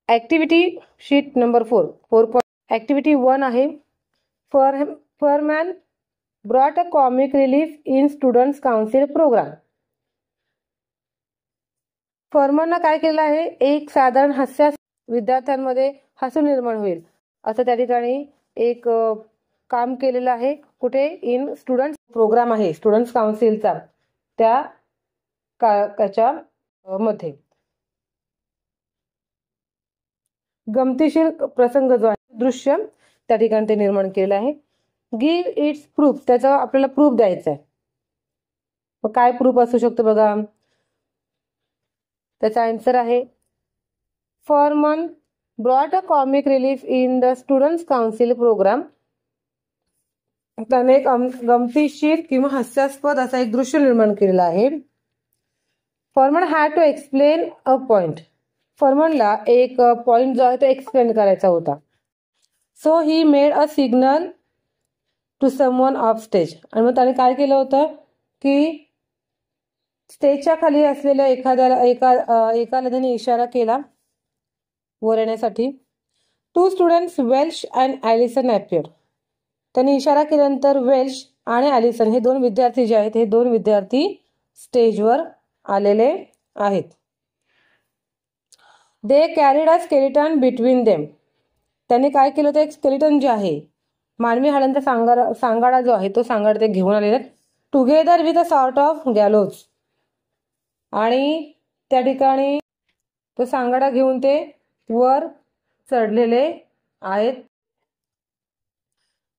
Activity sheet number 4 activity 1 आहे. Furman brought a comic relief in students council program. फरमॅननं काय केलं आहे, एक साधारण हास्यास विद्यार्थ्यांमध्ये हसू निर्माण होईल असं त्या ठिकाणी एक काम केलेलं आहे. कुठे? इन स्टुडंट्स प्रोग्राम आहे स्टुडंट्स काउन्सिलचा, त्याच्या मध्ये गमतीशीर प्रसंग जो आहे दृश्य त्या ठिकाणी ते निर्माण केलेलं आहे. गिव्ह इट्स प्रूफ, त्याचा आपल्याला प्रूफ द्यायचा आहे. मग काय प्रूफ असू शकतो बघा, त्याचा आन्सर आहे Furman brought a comic relief in the students council program. त्याने एक गमतीशीर किंवा हास्यास्पद असा एक दृश्य निर्माण केलेला आहे. Furman had to explain a point, फरमॅनला एक पॉइंट जो आहे तो एक्सप्लेन करायचा होता. So he made a signal to someone off stage, आणि मग त्याने काय केलं होतं की स्टेजच्या खाली असलेल्या एकाला त्याने इशारा केला वर येण्यासाठी. 2 स्टुडंट्स वेल्श अँड ॲलिसन ॲपियर्ड. त्यांनी इशारा केल्यानंतर वेल्श आणि ॲलिसन हे 2 विद्यार्थी जे आहेत हे 2 विद्यार्थी स्टेजवर आलेले आहेत. They carried a skeleton between them. त्यांनी काय केलं होतं, एक स्केलेटन जे आहे मानवी हाडांचा सांगाडा जो आहे तो सांगाडा ते घेऊन आलेले आहेत. Together with a sort of gallows, आणि त्या ठिकाणी तो सांगाडा घेऊन ते वर चढलेले आहेत.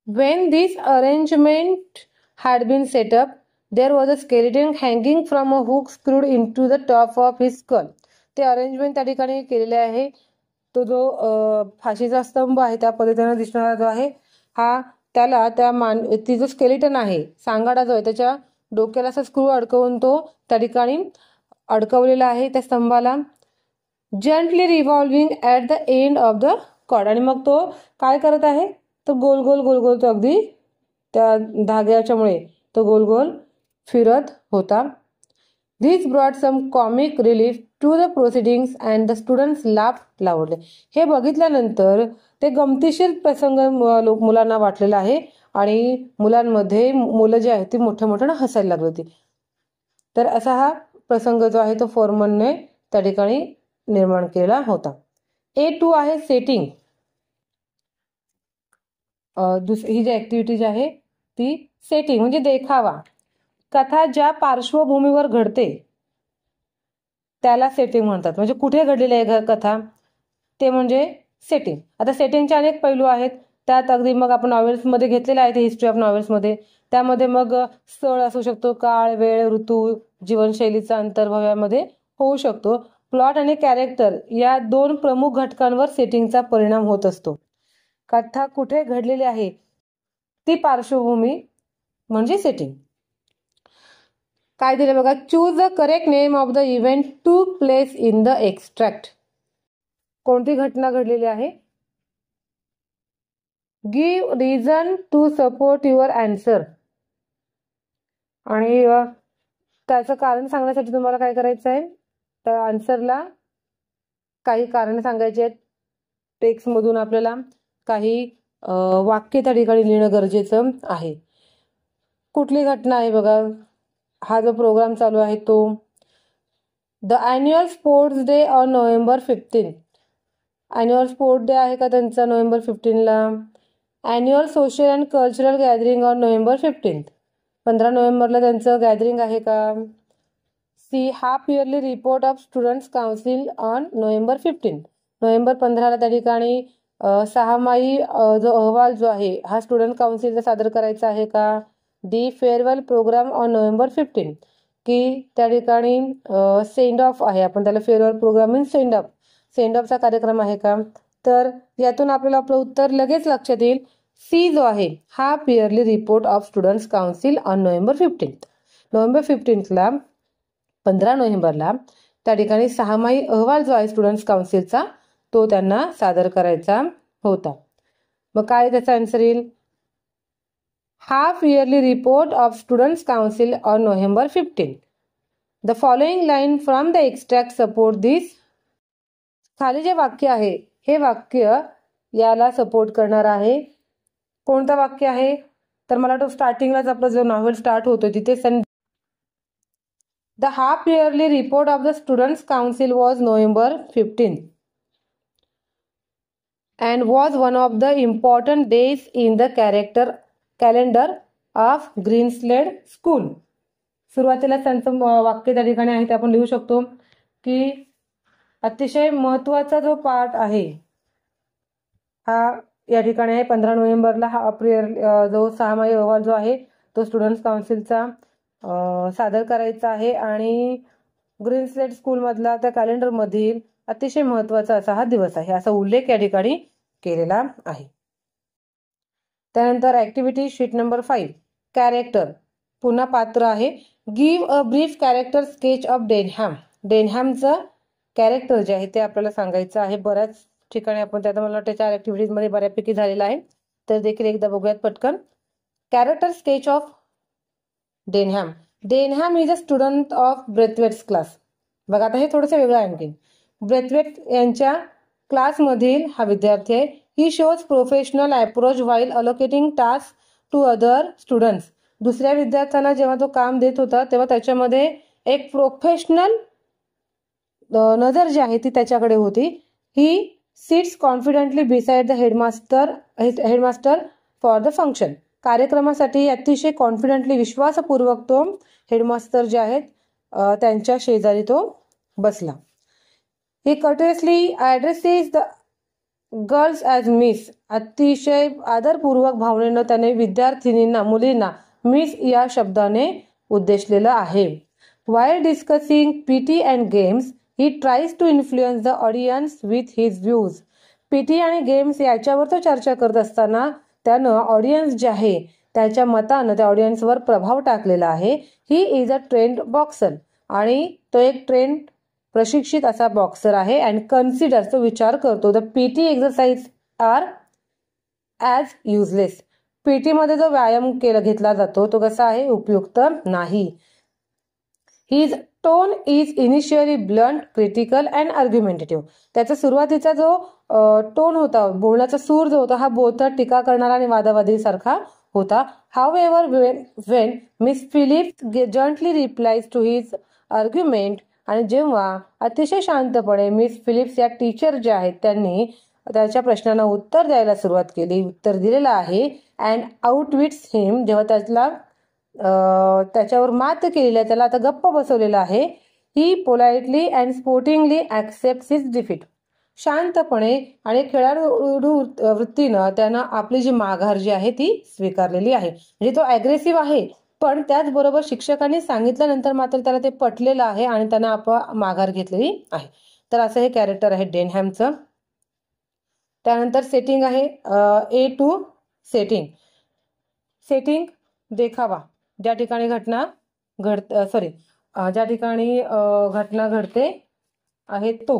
When this arrangement had been set up, there was a skeleton hanging from a hook screwed into the top of his skull. ते अरेंजमेंट त्या ठिकाणी केलेले आहे. तो जो फाशीचा स्तंभ आहे त्या पद्धतीने दिसणारा जो आहे हा, त्याला ती जो स्केलेटन आहे सांगाडा जो आहे त्याच्या डोक्याला असा स्क्रू अडकवून तो त्या ठिकाणी अडकवलेला आहे त्या स्तंभाला. Gently revolving at the end of the cord, आणि मग तो काय करत आहे, तो गोल गोल तो अगदी त्या धाग्याच्यामुळे तो गोल गोल फिरत होता. This brought some comic relief to the proceedings and the students laughed loudly. हे बघितल्यानंतर ते गमतीशीर प्रसंग मुलांना वाटलेला आहे आणि मुलं जे आहेत ती मोठ्या मोठ्यानं हसायला लागली होती. तर असा हा प्रसंग जो आहे तो फरमॅनने त्या ठिकाणी निर्माण केला होता. A2 आहे सेटिंग. ही जी ॲक्टिव्हिटी जी आहे ती सेटिंग म्हणजे देखावा. कथा ज्या पार्श्वभूमीवर घडते त्याला सेटिंग म्हणतात. म्हणजे कुठे घडलेली आहे कथा ते म्हणजे सेटिंग. आता सेटिंगचे अनेक पैलू आहेत. त्यात अगदी मग आपण नॉवेल्समध्ये घेतलेले आहे ते हिस्ट्री ऑफ नॉवेल्समध्ये. त्यामध्ये मग स्थळ असू शकतो, काळ, वेळ, ऋतू, जीवनशैलीचा अंतर्भाव यामध्ये होऊ शकतो. प्लॉट आणि कॅरेक्टर या 2 प्रमुख घटकांवर सेटिंगचा परिणाम होत असतो. कथा कुठे घडलेली आहे ती पार्श्वभूमी म्हणजे सेटिंग. काय दिले बघा, choose the correct name of the event to place in the extract. कोणती घटना घडलेली आहे. Give reason to support your answer, आणि त्याचं कारण सांगण्यासाठी तुम्हाला काय करायचं आहे, तर आन्सरला काही कारण सांगायचे आहेत. टेक्स्टमधून आपल्याला काही वाक्य त्या ठिकाणी लिहिणं गरजेचं आहे. कुठली घटना आहे बघा, हा जो प्रोग्राम चालू आहे तो the annual sports day on November 15. Annual sport day आहे का त्यांचा नोव्हेंबर 15ला. Annual social and cultural gathering on November 15. 15 नोव्हेंबरला त्यांचं गॅदरिंग आहे का. C half yearly report of students council on November 15. November 15ला त्या ठिकाणी 6माही जो अहवाल जो आहे हा स्टुडंट काउन्सिलला सादर करायचा आहे का. दी फेअरवेल प्रोग्राम ऑन नोव्हेंबर 15, की त्या ठिकाणी सेंड ऑफ आहे, आपण त्याला फेअरवेल प्रोग्राम इन सेंड ऑफचा कार्यक्रम आहे का. तर यातून आपल्याला आपलं उत्तर लगेच लक्षात येईल. सी जो आहे half yearly report of students council on November 15. November 15ला 15 नोव्हेंबरला त्या ठिकाणी 6माही अहवाल जो आहे स्टुडंट्स काउन्सिलचा तो त्यांना सादर करायचा होता. मग काय त्याचा आन्सर येईल. Half yearly report of students council on November 15. The following line from the extract support this खाली जे वाक्य आहे हे वाक्य याला सपोर्ट करणार आहे. कोणतं वाक्य आहे तर मला वाटतं स्टार्टिंगलाच आपला जो नॉव्हेल स्टार्ट होतो तिथे the half yearly report of the students council was November 15 and was one of the important days in the calendar of Greenslade School. सुरुवातीला त्यांचं वाक्य त्या ठिकाणी आहे ते आपण लिहू शकतो की अतिशय महत्त्वाचा जो पार्ट आहे हा या ठिकाणी आहे. 15 नोव्हेंबरला हा जो 6माही अहवाल जो आहे तो स्टुडंट्स काउन्सिलचा सादर करायचा आहे आणि ग्रीनस्लेट स्कूलमधला त्या कॅलेंडरमधील अतिशय महत्त्वाचा असा हा दिवस आहे असा उल्लेख या ठिकाणी केलेला आहे. त्यानंतर ऍक्टिव्हिटी शीट नंबर 5 कॅरेक्टर पुन्हा पात्र आहे. Give a brief character sketch of Denham. डेनहॅमचं कॅरेक्टर जे आहे ते आपल्याला सांगायचं आहे. बऱ्याच ठिकाणी आपण त्यात मला वाटतं 4 ऍक्टिव्हिटीजमध्ये बऱ्यापैकी झालेला आहे तर देखील एकदा बघूयात पटकन. Character sketch of Denham. Denham is a student of Braithwaite's class. बघा आता हे थोडंसं वेगळं आहे आणखी. ब्रेथवेट यांच्या क्लासमधील हा विद्यार्थी आहे. He shows professional approach while allocating task to other students. दुसऱ्या विद्यार्थ्यांना जेव्हा तो काम देत होता तेव्हा त्याच्यामध्ये एक प्रोफेशनल नजर जी आहे ती त्याच्याकडे होती. He sits confidently beside the headmaster for the function. कार्यक्रमासाठी अतिशय कॉन्फिडेंटली विश्वासपूर्वक तो हेडमास्टर जे आहेत त्यांच्या शेजारी तो बसला. He courteously addresses the girls as miss. अतिशय आदरपूर्वक भावनेनं त्याने विद्यार्थिनींना मुलींना मिस या शब्दाने उद्देशलेलं आहे. While discussing PT and games he tries to influence the audience with his views. PT आणि गेम्स याच्यावर तो चर्चा करत असताना त्यानं ऑडियन्स जे आहे त्याच्या मतानं त्या ऑडियन्सवर प्रभाव टाकलेला आहे. He is a trend boxer आणि तो एक ट्रेंड प्रशिक्षित असा बॉक्सर आहे. अँड कन्सिडर तो विचार करतो the PT exercise are as useless. PT मध्ये जो व्यायाम घेतला जातो तो कसा आहे उपयुक्त नाही. His tone is initially blunt critical and argumentative. त्याचा सुरुवातीचा जो टोन होता बोलण्याचा सूर जो होता हा बोलता टीका करणारा आणि वादावादी सारखा होता. However when Miss Phillips gently replies to his argument. आणि जेव्हा अतिशय शांतपणे मिस फिलिप्स या टीचर ज्या आहेत त्यांनी त्याच्या प्रश्नांना उत्तर द्यायला सुरुवात केली उत्तर दिलेलं आहे. अँड आउटविट्स हिम. जेव्हा त्याच्यावर मात केलेली आहे त्याला आता गप्प बसवलेलं आहे. He politely and sportingly accepts his defeat. शांतपणे आणि खेळाडू वृत्तीनं त्यानं आपली जी माघार जी आहे ती स्वीकारलेली आहे. म्हणजे तो ॲग्रेसिव्ह आहे पण त्याचबरोबर शिक्षकांनी सांगितल्यानंतर मात्र त्याला ते पटलेलं आहे आणि त्यानं माघार घेतलेली आहे. तर असं हे कॅरेक्टर आहे डेनहॅमचं. त्यानंतर सेटिंग आहे A to सेटिंग. सेटिंग देखावा. ज्या ठिकाणी घटना घडते आहे तो.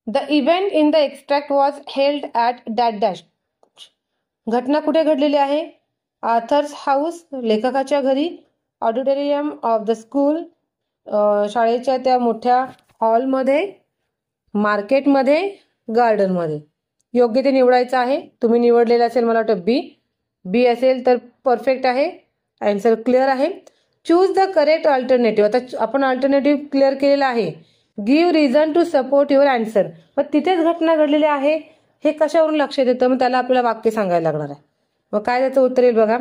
The event in the extract was held at that dash. घटना कुठे घडलेली आहे आर्थर्स हाऊस लेखकाच्या घरी. ऑडिटोरियम ऑफ द स्कूल शाळेच्या त्या मोठ्या हॉलमध्ये. मार्केटमध्ये. गार्डनमध्ये. योग्य ते निवडायचं आहे. तुम्ही निवडलेलं असेल मला वाटतं बी असेल तर परफेक्ट आहे. आन्सर क्लिअर आहे. Choose the correct alternative. आता आपण अल्टरनेटिव्ह क्लिअर केलेला आहे. Give reason to support your answer. मग तिथेच घटना घडलेली आहे हे कशावरून लक्षात येतं मग त्याला आपल्याला वाक्य सांगायला लागणार आहे. मग काय त्याचं उत्तर येईल बघा.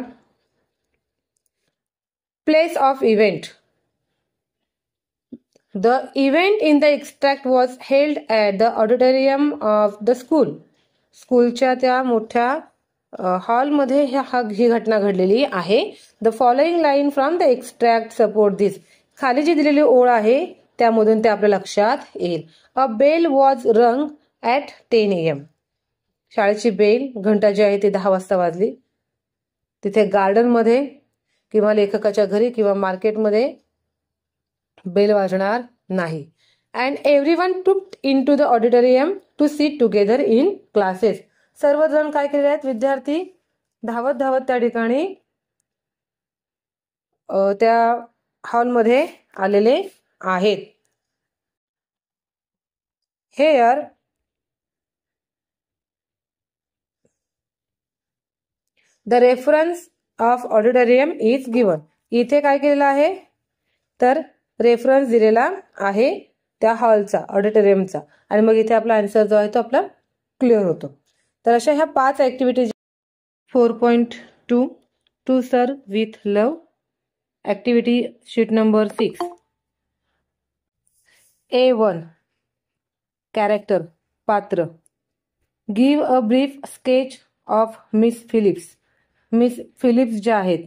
Place of event. The event in the extract was held at the auditorium of the school. स्कूलच्या त्या मोठ्या हॉलमध्ये ही घटना घडलेली आहे. The following line from the extract support this. खाली जी दिलेली ओळ आहे त्यामधून ते आपल्या लक्षात येईल. अ बेल वॉज रंग ॲट 10 AM. शाळेची बेल घंटा जी आहे ती 10 वाजता वाजली. तिथे गार्डनमध्ये किंवा लेखकाच्या घरी किंवा मार्केटमध्ये बेल वाजणार नाही. And everyone took in to the auditorium to sit together in classes. सर्वजण काय केलेले आहेत विद्यार्थी धावत धावत त्या ठिकाणी त्या हॉलमध्ये आलेले आहेत. Hair the reference of auditorium is given. इथे काय केलेलं आहे तर रेफरन्स दिलेला आहे त्या हॉलचा, ऑडिटोरियमचा, आणि मग इथे आपला आन्सर जो आहे तो आपला क्लिअर होतो. तर अशा ह्या 5 activities. 4.2 To Sir with Love. Activity sheet number 6. A1 character, पात्र. Give a brief sketch of Miss Phillips. Miss Phillips ज्या आहेत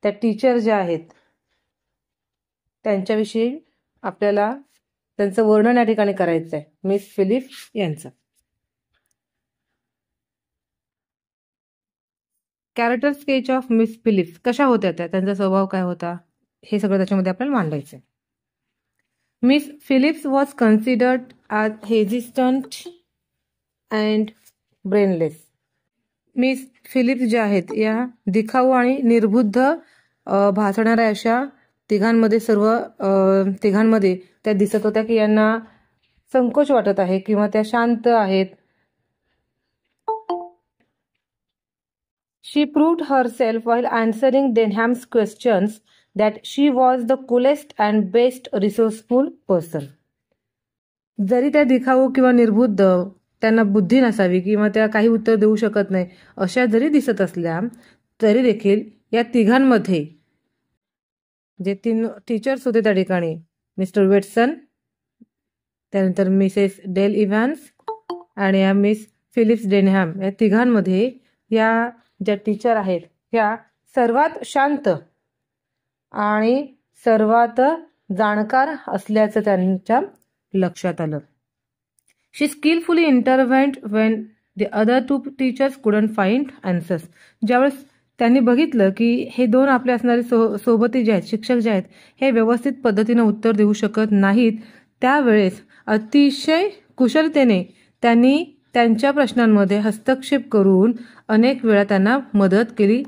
त्या टीचर ज्या आहेत त्यांच्याविषयी आपल्याला त्यांचं वर्णन या ठिकाणी करायचं आहे, मिस फिलिप्स यांचं. Character sketch of Miss Phillips कशा होत्या त्या, त्यांचा स्वभाव काय होता, हे सगळं त्याच्यामध्ये आपल्याला मांडायचं आहे. Miss Phillips was considered as hesitant and brainless. Miss Phillips ज्या आहेत या दिखाऊ आणि निर्बुद्ध भासणाऱ्या अशा तिघांमध्ये त्या दिसत होत्या की यांना संकोच वाटत आहे किंवा त्या शांत आहेत. She proved herself while answering Denham's questions that she was the coolest and best resourceful person. जरी त्या दिखाऊ किंवा निर्बुद्ध, त्यांना बुद्धी नसावी किंवा त्या काही उत्तर देऊ शकत नाही अशा जरी दिसत असल्या तरी देखील या तिघांमध्ये जे 3 टीचर्स होते त्या ठिकाणी, मिस्टर वेटसन, त्यानंतर मिसेस डेल इव्हान्स आणि या मिस फिलिप्स डेनहॅम, या तिघांमध्ये या ज्या टीचर आहेत ह्या सर्वात शांत आणि सर्वात जाणकार असल्याचं त्यांच्या लक्षात आलं. She skilfully intervened when the other 2 teachers couldn't find answers. ज्यावेळेस त्यांनी बघितलं की हे 2 आपले असणारे सोबती जे आहेत, शिक्षक जे आहेत, हे व्यवस्थित पद्धतीने उत्तर देऊ शकत नाहीत, त्यावेळेस अतिशय कुशलतेने त्यांनी त्यांच्या प्रश्नांमध्ये हस्तक्षेप करून अनेक वेळा त्यांना मदत केली.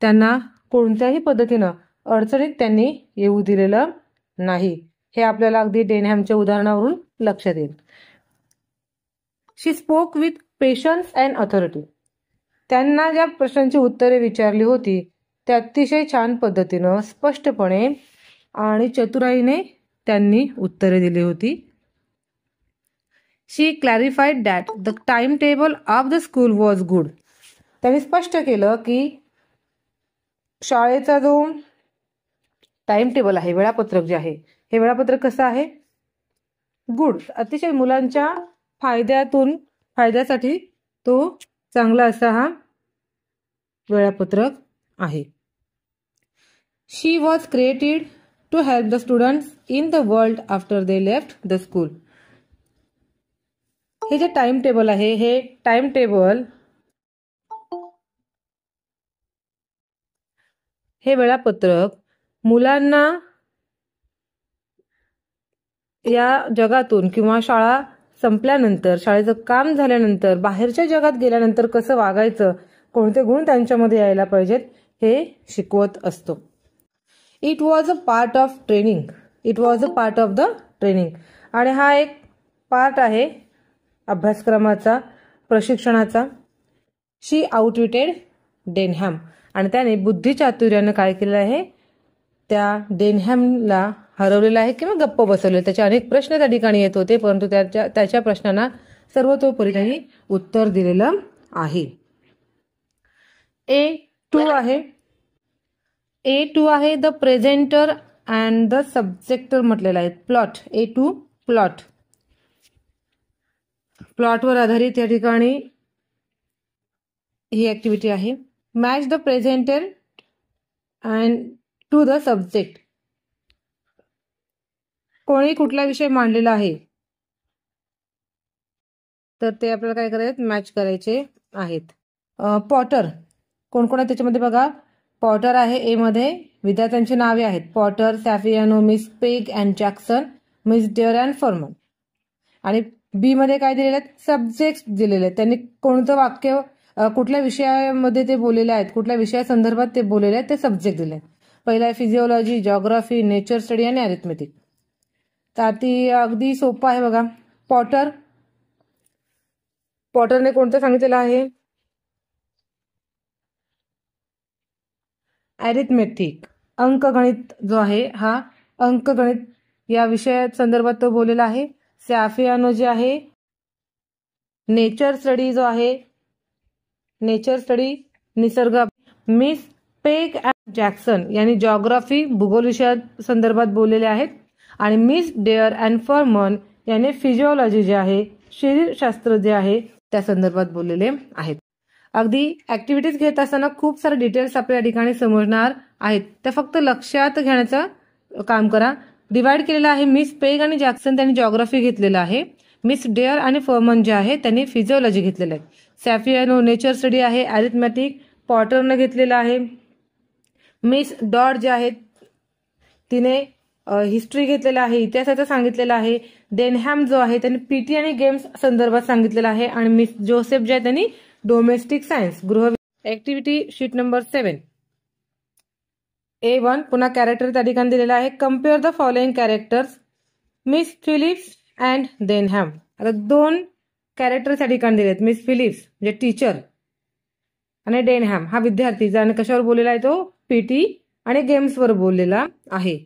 त्यांना कोणत्याही पद्धतीनं अडचणीत त्यांनी येऊ दिलेलं नाही. हे आपल्याला अगदी डेनहॅमच्या उदाहरणावरून लक्षात येईल. She spoke with patience and authority. त्यांना ज्या प्रश्नांची उत्तरे विचारली होती त्या अतिशय छान पद्धतीनं, स्पष्टपणे आणि चतुराईने त्यांनी उत्तरे दिली होती. She clarified that the time table of the school was good. त्यांनी स्पष्ट केलं की शाळेचा जो टाइम टेबल आहे, वेळापत्रक जे आहे, हे वेळापत्रक कसं आहे, गुड, अतिशय मुलांच्या फायद्यासाठी तो चांगला असा हा वेळापत्रक आहे. She was created to help the students in the world after they left the school. हे जे टाइम टेबल आहे, हे टाइम टेबल, हे वेळापत्रक मुलांना या जगातून किंवा शाळा संपल्यानंतर, शाळेचं काम झाल्यानंतर, बाहेरच्या जगात गेल्यानंतर कसं वागायचं, कोणते गुण त्यांच्यामध्ये यायला पाहिजेत, हे शिकवत असतो. It was a part of training. It was a part of the training. आणि हा एक पार्ट आहे अभ्यासक्रमाचा, प्रशिक्षणाचा. शी आउटविटेड डेनहॅम. आणि त्याने बुद्धिचातुर्यानं काय केलं आहे, त्या डेनहॅमला हरवलेला आहे किंवा गप्प बसवले. त्याचे अनेक प्रश्न त्या ठिकाणी येत होते, परंतु त्याच्या प्रश्नांना सर्वतोपरी त्यांनी उत्तर दिलेलं आहे. A2 आहे. A2 आहे the presenter and the subjector म्हटलेलं आहे. प्लॉट. A2 plot. प्लॉटवर आधारित या ठिकाणी ही ऍक्टिव्हिटी आहे. Match the presenter and to the subject. कोणी कुठला विषय मांडलेला आहे तर ते आपल्याला काय करायचे, मॅच करायचे आहेत. पॉटर कोण कोण आहे त्याच्यामध्ये बघा. पॉटर आहे ए मध्ये. विद्यार्थ्यांची नावे आहेत Potter, Saffiano, Miss Pegg and Jackson, Miss Dare and Forman. आणि बी मध्ये काय दिलेले आहेत, सब्जेक्ट दिलेले आहेत. त्यांनी कोणतं वाक्य कुठल्या विषयामध्ये ते बोललेले आहेत, कुठल्या विषयासंदर्भात ते बोललेले आहेत, ते सब्जेक्ट दिले आहेत. पहिला आहे फिजिओलॉजी, जॉग्राफी, नेचर स्टडी आणि अरिथमेटिक. तर ती अगदी सोपं आहे बघा. पॉटरने कोणतं सांगितलेलं आहे? अरिथमेटिक, अंकगणित जो आहे हा अंकगणित या विषया संदर्भात तो बोललेला आहे. सॅफियानो जे आहे नेचर स्टडी जो आहे, नेचर स्टडी निसर्ग. मिस पेग अँड जॅक्सन यांनी जॉग्राफी भूगोल विषया संदर्भात बोललेले आहेत. आणि मिस डेअर अँड फर्मन यांनी फिजिओलॉजी जे आहे शरीरशास्त्र जे आहे त्या संदर्भात बोललेले आहेत. अगदी ऍक्टिव्हिटीज घेत असताना खूप सारे डिटेल्स आपल्या या ठिकाणी समजणार आहेत, त्या फक्त लक्षात घेण्याचं काम करा. डिवाइड केलेलं आहे. मिस पेग आणि जॅक्सन त्यांनी जॉग्राफी घेतलेलं आहे. मिस डेअर आणि फर्मन जे आहे त्यांनी फिजिओलॉजी घेतलेलं आहे. सॅफियानो नेचर स्टडी आहे. अरिथमॅटिक पॉटरने घेतलेलं आहे. मिस डॉट जे आहेत तिने हिस्ट्री घेतलेला आहे, इतिहासाचं सांगितलेलं आहे. डेनहॅम जो आहे त्यांनी पीटी आणि गेम्स संदर्भात सांगितलेलं आहे. आणि मिस जोसेफ जे आहे त्यांनी डोमेस्टिक सायन्स गृह. ऍक्टिव्हिटी शीट नंबर 7 A1 पुन्हा कॅरेक्टर त्या ठिकाणी दिलेला आहे. Compare the following characters Miss Phillips and Denham. आता 2 कॅरेक्टर त्या ठिकाणी दिलेत. मिस फिलिप्स म्हणजे टीचर आणि डेनहॅम हा विद्यार्थी, ज्याने कशावर बोललेला आहे तो पीटी आणि गेम्सवर बोललेला आहे.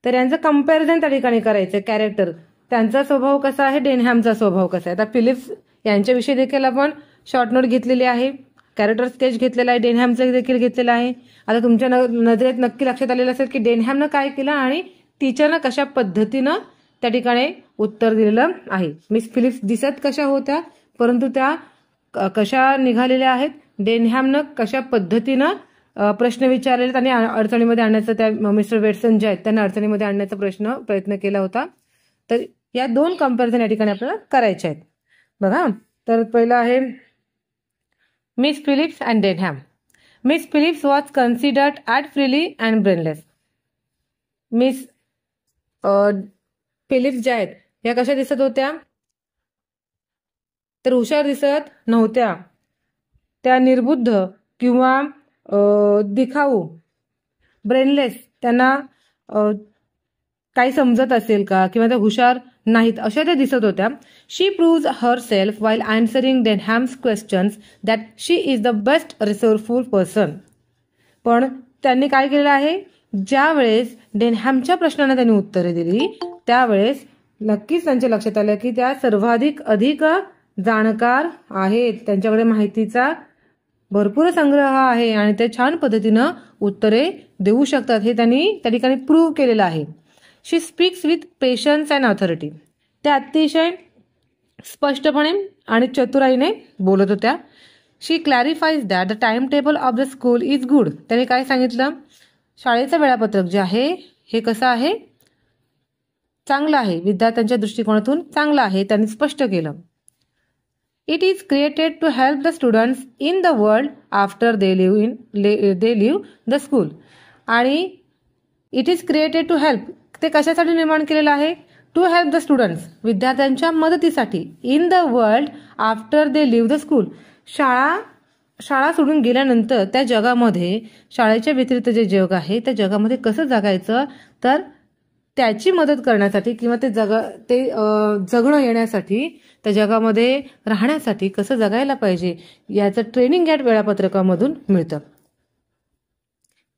तर यांचं कम्पॅरिझन त्या ठिकाणी करायचं. कॅरेक्टर त्यांचा स्वभाव कसा आहे, डेनहॅमचा स्वभाव कसा आहे. आता फिलिप्स यांच्याविषयी देखील आपण शॉर्ट नोट घेतलेली आहे, कॅरेक्टर स्केच घेतलेला आहे, डेनहॅमचं देखील घेतलेलं आहे. आता तुमच्या नजरेत नक्की लक्षात आलेलं असेल की डेनहॅमनं काय केलं आणि टीचरनं कशा पद्धतीनं त्या ठिकाणी उत्तर दिलेलं आहे. मिस फिलिप्स दिसत कशा होत्या परंतु त्या कशा निघालेल्या आहेत, डेनहॅमनं कशा पद्धतीनं प्रश्न विचारलेले आणि अडचणीमध्ये आणण्याचा, त्या मिस्टर वेटसन जे आहेत त्यांना अडचणीमध्ये आणण्याचा प्रयत्न केला होता. तर या 2 कम्पॅरिझन या ठिकाणी आपल्याला करायचे आहेत. बघा, तर पहिलं आहे Miss Phillips and Denham. Miss Phillips was considered at freely and brainless. Miss Phillips ज्या आहेत या कशा दिसत होत्या, तर हुशार दिसत नव्हत्या. त्या निर्बुद्ध किंवा दिखाऊ, ब्रेनलेस, त्यांना काही समजत असेल का किंवा त्या हुशार नाहीत अशा त्या दिसत होत्या. She proves herself while answering Denham's questions that she is the best resourceful person. पण त्यांनी काय केलेलं आहे, ज्या वेळेस डेनहॅमच्या प्रश्नांना त्यांनी उत्तरे दिली त्यावेळेस नक्कीच त्यांच्या लक्षात आलं की त्या अधिक जाणकार आहेत, त्यांच्याकडे माहितीचा भरपूर संग्रह आहे आणि ते छान पद्धतीनं उत्तरे देऊ शकतात, हे त्यांनी त्या ठिकाणी प्रूव्ह केलेलं आहे. She speaks with patience and authority. त्या अतिशय स्पष्टपणे आणि चतुराईने बोलत होत्या. She clarifies that the time table of the school is good. त्यांनी काय सांगितलं, शाळेचं वेळापत्रक जे आहे हे कसं आहे, चांगलं आहे, विद्यार्थ्यांच्या दृष्टिकोनातून चांगलं आहे, त्यांनी स्पष्ट केलं. It is created to help the students in the world after they leave the school. आणि it is created to help, ते कशासाठी निर्माण केलेलं आहे, टू हेल्प द स्टुडंट्स, विद्यार्थ्यांच्या मदतीसाठी, in the world after they leave the school. शाळा सोडून गेल्यानंतर त्या जगामध्ये, शाळेच्या व्यतिरिक्त जे जग आहे त्या जगामध्ये कसं जगायचं, तर त्याची मदत करण्यासाठी किंवा ते जगणं येण्यासाठी, त्या जगामध्ये राहण्यासाठी कसं जगायला पाहिजे याचं ट्रेनिंग या वेळापत्रकामधून मिळतं.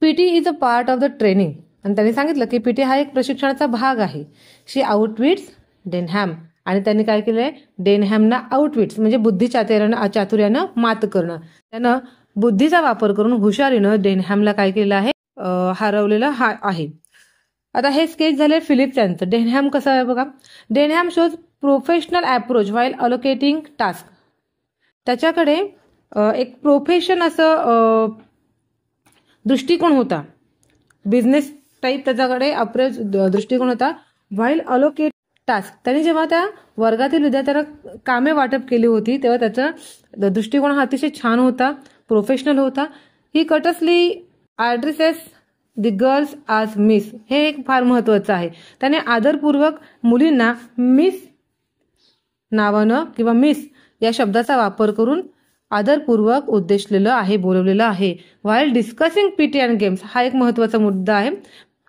PT is a part of the training. आणि त्यांनी सांगितलं की पीटी हा एक प्रशिक्षणाचा भाग आहे. शी आउटविट्स डेनहॅम. आणि त्यांनी काय केलंय, डेनहॅमना आउटविट्स म्हणजे चातुर्यानं मात करणं, त्यानं बुद्धीचा वापर करून हुशारीनं डेनहॅमला काय केलेलं आहे, हरवलेलं आहे. आता हे स्केच झाले फिलिप्स यांचं. डेनहॅम कसं आहे बघा. Denham shows professional approach while allocating task. त्याच्याकडे एक प्रोफेशन असं दृष्टिकोन होता, बिझनेस टाईप त्याच्याकडे अप्रोच दृष्टिकोन होता. व्हाईल अलोकेट टास्क, त्यांनी जेव्हा त्या वर्गातील विद्यार्थ्यांना कामे वाटप केली होती तेव्हा त्याचा दृष्टिकोन हा अतिशय छान होता, प्रोफेशनल होता. ही कटसली ॲड्रेसेस द गर्ल्स आज मिस, हे एक फार महत्वाचं आहे. त्याने आदरपूर्वक मुलींना मिस नावानं किंवा मिस या शब्दाचा वापर करून आदरपूर्वक उद्देशलेलं आहे, बोलवलेलं आहे. While discussing PT and games, हा एक महत्वाचा मुद्दा आहे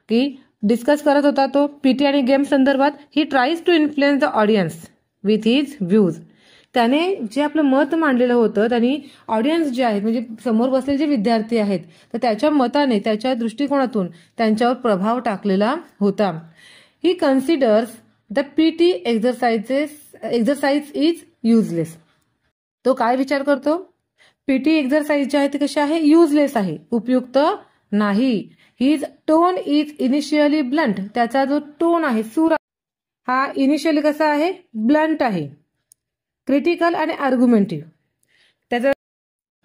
की डिस्कस करत होता तो पीटी आणि गेम्स संदर्भात. He tries to influence the audience. With his views. त्याने जे आपलं मत मांडलेलं होतं त्यांनी ऑडियन्स जे आहेत म्हणजे समोर बसलेले जे विद्यार्थी आहेत तर त्याच्या मताने त्याच्या दृष्टिकोनातून त्यांच्यावर प्रभाव टाकलेला होता. He considers the PT exercise is useless. तो काय विचार करतो? पीटी एक्झरसाइज जे आहे ते कशी आहे? युजलेस आहे, उपयुक्त नाही. His tone is initially blunt. त्याचा जो टोन आहे, सूर, हा इनिशियली कसा आहे? ब्लंट आहे. क्रिटिकल आणि आर्ग्युमेंटिव्ह. त्याचा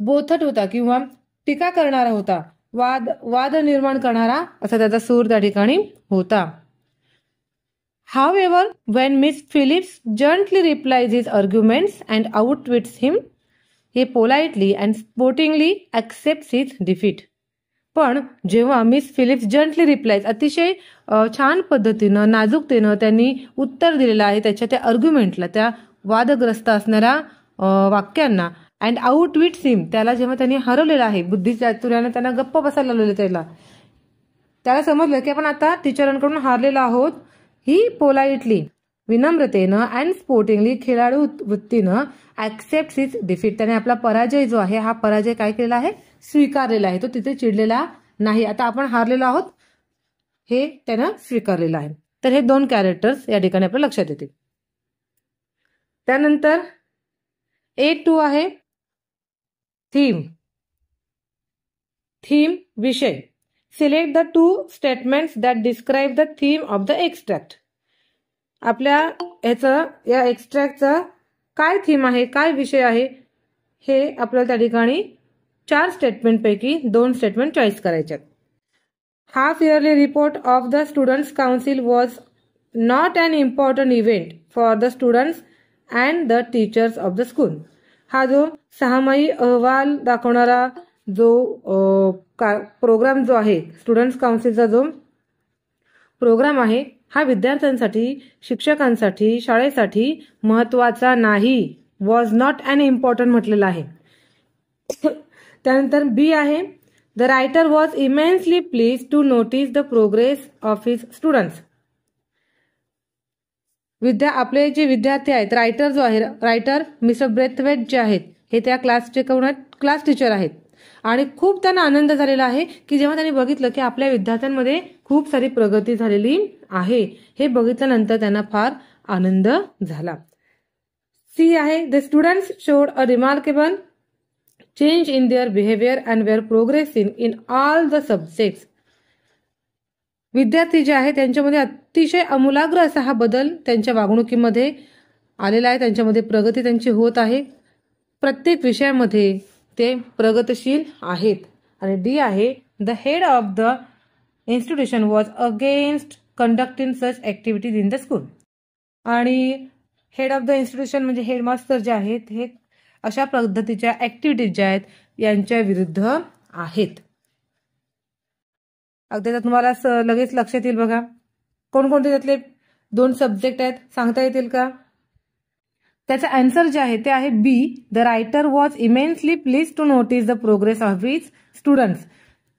बोथट होता किंवा टीका करणारा होता, वाद निर्माण करणारा असा त्याचा सूर त्या ठिकाणी होता. However, when Miss Phillips gently replies his arguments and outwits him, he politely and sportingly accepts his defeat. पण जेव्हा मिस फिलिप्स जंटली रिप्लायज, अतिशय छान पद्धतीनं नाजूकतेनं त्यांनी उत्तर दिलेलं आहे त्याच्या त्या आर्ग्युमेंटला, त्या वादग्रस्त असणाऱ्या वाक्यांना, अँड आउटविट्स हिम, त्याला जेव्हा त्यांनी हरवलेलं आहे, बुद्धिचातुर्याने त्यांना गप्प बसायला लावलेलं, त्याला समजलं की आपण आता टीचरांकडून हारलेलो आहोत. ही पोलाइटली, विनम्रतेनं अँड स्पोर्टिंगली, खेळाडू वृत्तीनं ऍक्सेप्ट हिज डिफीट, त्याने आपला पराजय जो आहे, हा पराजय काय केलेला आहे? स्वीकारलेला आहे. तो तिथे चिडलेला नाही. आता आपण हारलेलो आहोत हे त्यानं स्वीकारलेलं आहे. तर हे 2 कॅरेक्टर्स या ठिकाणी आपल्या लक्षात येतील. त्यानंतर 8.2 आहे थीम. थीम विषय. Select the 2 statements that describe the theme of the extract. आपल्या या एक्स्ट्रॅक्टचा काय थीम आहे, काय विषय आहे, हे आपल्याला त्या ठिकाणी 4 स्टेटमेंटपैकी 2 स्टेटमेंट चॉईस करायचे. Half yearly report of the students council was not an important event for the students and the teachers of the school. हा जो 6माही अहवाल दाखवणारा जो प्रोग्राम जो आहे, स्टुडंट्स काउन्सिलचा जो प्रोग्राम आहे, हा विद्यार्थ्यांसाठी, शिक्षकांसाठी, शाळेसाठी महत्वाचा नाही. वॉज नॉट अन इम्पॉर्टंट म्हटलेलं आहे. त्यानंतर बी आहे the writer was immensely pleased to notice the progress of his students. आपले जे विद्यार्थी आहेत, रायटर जो आहे, रायटर मिस्टर ब्रेथवेट जे आहेत, हे त्या क्लासचे क्लास टीचर आहेत आणि खूप त्यांना आनंद झालेला आहे की जेव्हा त्यांनी बघितलं की आपल्या विद्यार्थ्यांमध्ये खूप सारी प्रगती झालेली आहे. हे बघितल्यानंतर त्यांना फार आनंद झाला. सी आहे the students showed a remarkable change in their behaviour and were progressing in all the subjects. विद्यार्थी जे आहे त्यांच्यामध्ये अतिशय आमूलाग्र असा हा बदल त्यांच्या वागणुकीमध्ये आलेला आहे. त्यांच्यामध्ये प्रगती त्यांची होत आहे. प्रत्येक विषयामध्ये ते प्रगतशील आहेत. आणि डी आहे the head of the institution was against conducting such activities in the school. आणि हेड ऑफ द इन्स्टिट्यूशन म्हणजे हेडमास्टर जे आहेत, हे अशा पद्धतीच्या ऍक्टिव्हिटीज ज्या आहेत यांच्या विरुद्ध आहेत. अगदी तुम्हाला लगेच लक्षात येईल बघा. कोणकोणते त्यातले 2 सब्जेक्ट आहेत सांगता येतील का? त्याचं आन्सर जे आहे ते आहे B the writer was immensely pleased to notice the progress of his students.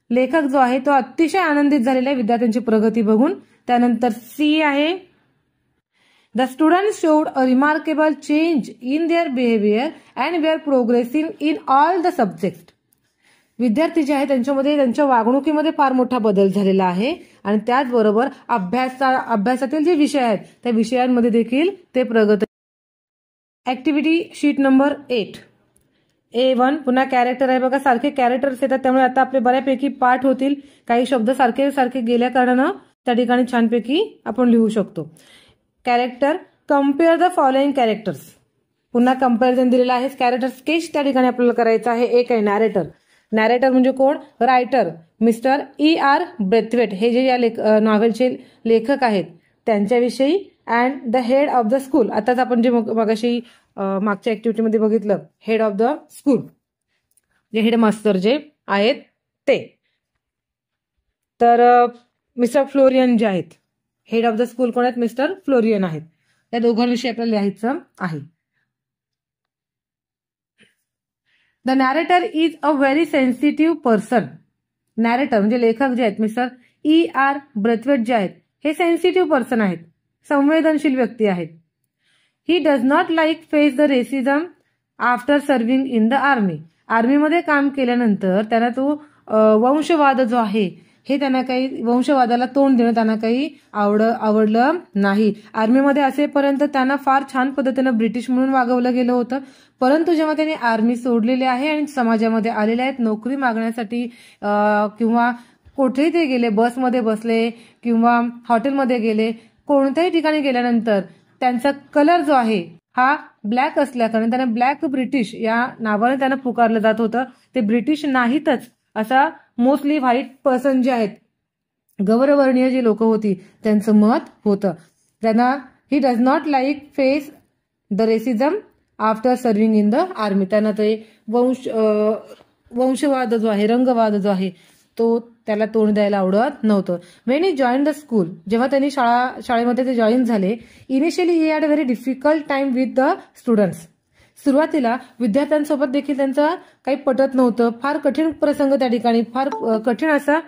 लेखक जो आहे तो अतिशय आनंदित झालेला आहे विद्यार्थ्यांची प्रगती बघून. त्यानंतर सी आहे the students showed a remarkable change in their behaviour and were progressing in all the subject. विद्यार्थी जे आहे त्यांच्यामध्ये त्यांच्या वागणुकीमध्ये फार मोठा बदल झालेला आहे आणि त्याचबरोबर अभ्यासातील जे विषय आहेत त्या विषयांमध्ये देखील ते प्रगती. ऍक्टिव्हिटी शीट नंबर 8 A1 पुन्हा कॅरेक्टर आहे बघा. सारखे कॅरेक्टर्स येतात त्यामुळे आता आपले बऱ्यापैकी पाठ होतील. काही शब्द सारखे गेल्या कारणानं त्या ठिकाणी छानपैकी आपण लिहू शकतो. Character compare the following characters. पुन्हा कम्पॅरिझन दिलेलं आहे. कॅरेक्टर स्केच त्या ठिकाणी आपल्याला करायचं आहे. एक आहे नॅरेटर. नॅरेटर म्हणजे कोण? Writer mister E.R. ब्रेथवेट. हे जे या नॉव्हेलचे लेखक आहेत त्यांच्याविषयी. And the head of the school. आताच आपण जे मगाशी मागच्या ऍक्टिव्हिटीमध्ये बघितलं, हेड ऑफ द स्कूल जे हेडमास्टर जे आहेत ते. तर मिस्टर फ्लोरियन जे आहेत, हेड ऑफ द स्कूल कोण आहेत? मिस्टर फ्लोरियन आहेत. या दोघांविषयी आपल्याला लिहायचं आहे. The narrator is a very sensitive person. Narrator म्हणजे लेखक जे आहेत मिस्टर E.R. ब्रेथवेट जे आहेत हे सेन्सिटिव्ह पर्सन आहेत, संवेदनशील व्यक्ती आहेत. He does not like face the racism after serving in the army. आर्मीमध्ये काम केल्यानंतर त्यांना तो वंशवाद जो आहे हे त्यांना काही वंशवादाला तोंड देणं त्यांना काही आवडलं नाही. आर्मीमध्ये असेपर्यंत त्यांना फार छान पद्धतीनं ब्रिटिश म्हणून वागवलं गेलं होतं. परंतु जेव्हा त्यांनी आर्मी सोडलेली आहे आणि समाजामध्ये आलेले आहेत नोकरी मागण्यासाठी किंवा कुठेही ते गेले, बसमध्ये बसले किंवा हॉटेलमध्ये गेले, कोणत्याही ठिकाणी गेल्यानंतर त्यांचा कलर जो आहे हा ब्लॅक असल्याकारणे त्यांना ब्लॅक ब्रिटिश या नावाने त्यांना पुकारलं जात होतं. ते ब्रिटिश नाहीतच असा मोस्टली व्हाईट पर्सन जे आहेत, गौरवर्णीय जी लोक होती त्यांचं मत होतं. त्यांना ही does not like face the racism after serving in the army. त्यांना ते वंशवाद जो आहे, रंगवाद जो आहे तो त्याला तोंड द्यायला आवडत नव्हतं. When he join the school, जेव्हा त्यांनी शाळेमध्ये ते जॉईन झाले, initially he had a very difficult time with the students. सुरुवातीला विद्यार्थ्यांसोबत देखील त्यांचं काही पटत नव्हतं. फार कठीण प्रसंग त्या ठिकाणी, फार कठीण असा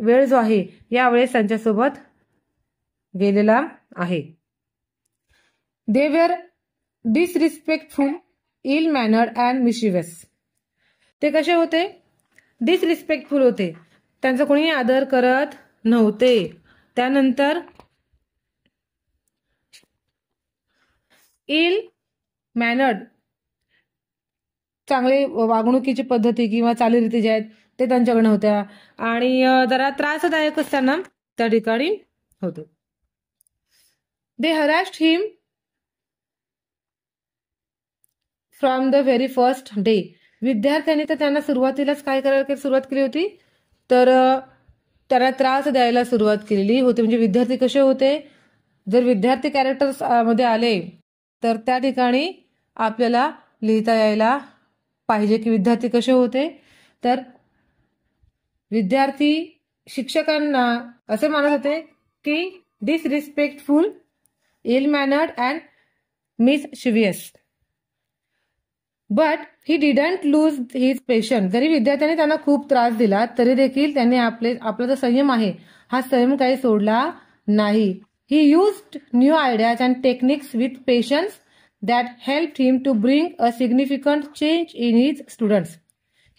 वेळ जो आहे यावेळेस त्यांच्यासोबत गेलेला आहे. They were disrespectful, ill mannered and mischievous. ते कसे होते? डिसरिस्पेक्टफुल होते, त्यांचा कोणी आदर करत नव्हते. त्यानंतर इल मॅनर्ड, चांगले वागणुकीची पद्धती किंवा चालीरीती ज्या आहेत ते त्यांच्याकडे होत्या आणि जरा त्रासदायकच त्यांना त्या ठिकाणी होते. They harassed him from the very first day. विद्यार्थ्यांनी तर त्यांना सुरुवातीलाच काय करायला सुरुवात केली होती, तर त्यांना त्रास द्यायला सुरुवात केलेली होती. म्हणजे विद्यार्थी कसे होते, जर विद्यार्थी कॅरेक्टर्स मध्ये आले तर त्या ठिकाणी आपल्याला लिहिता यायला पाहिजे की विद्यार्थी कसे होते. तर विद्यार्थी शिक्षकांना असे मानत होते की disrespectful, ill mannered and mischievous. But he didn't lose his patience. जरी विद्यार्थ्यांनी त्यांना खूप त्रास दिला तरी देखील त्यांनी आपला जो संयम आहे हा संयम काही सोडला नाही. He used new ideas and techniques with patience that helped him to bring a significant change in his students.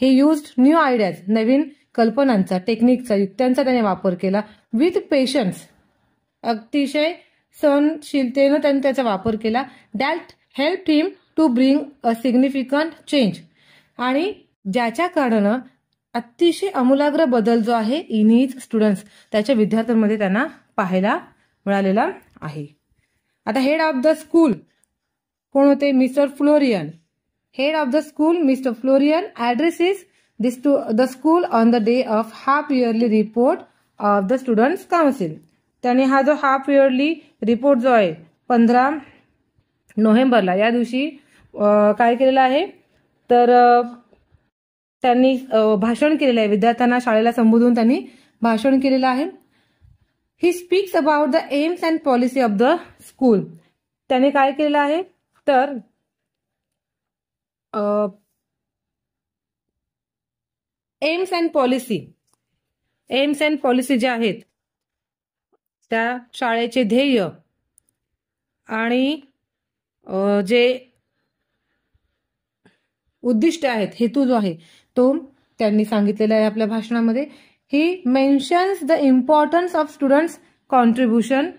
He used new ideas, नवीन कल्पनांचा, टेक्निकचा, युक्त्यांचा त्याने वापर केला. विथ पेशन्स, अतिशय सहनशीलतेनं त्यांनी त्याचा वापर केला. That helped him to bring a significant change, आणि ज्याच्या कारणानं अतिशय अमूलाग्र बदल जो आहे इन हिज स्टुडंट्स, त्याच्या विद्यार्थ्यांमध्ये त्यांना पाहायला मिळालेला आहे. आता हेड ऑफ द स्कूल कोण होते? Mr Florian. Head of the school Mr Florian addresses the school on the day of half yearly report of the students council. त्याने हा जो हाफ इयरली रिपोर्ट जो आहे 15 नोव्हेंबरला या दिवशी काय केलेलं आहे, तर त्यांनी भाषण केलेलं आहे. विद्यार्थ्यांना शाळेला संबोधून त्यांनी भाषण केलेलं आहे. He speaks about the AIIMS and policy of the school. त्याने काय केलेलं आहे, तर एम्स अँड पॉलिसी ज्या आहेत त्या शाळेचे ध्येय आणि जे उद्दिष्ट आहेत, हेतू जो आहे तो त्यांनी सांगितलेला आहे आपल्या भाषणामध्ये. He mentions the importance of students contribution.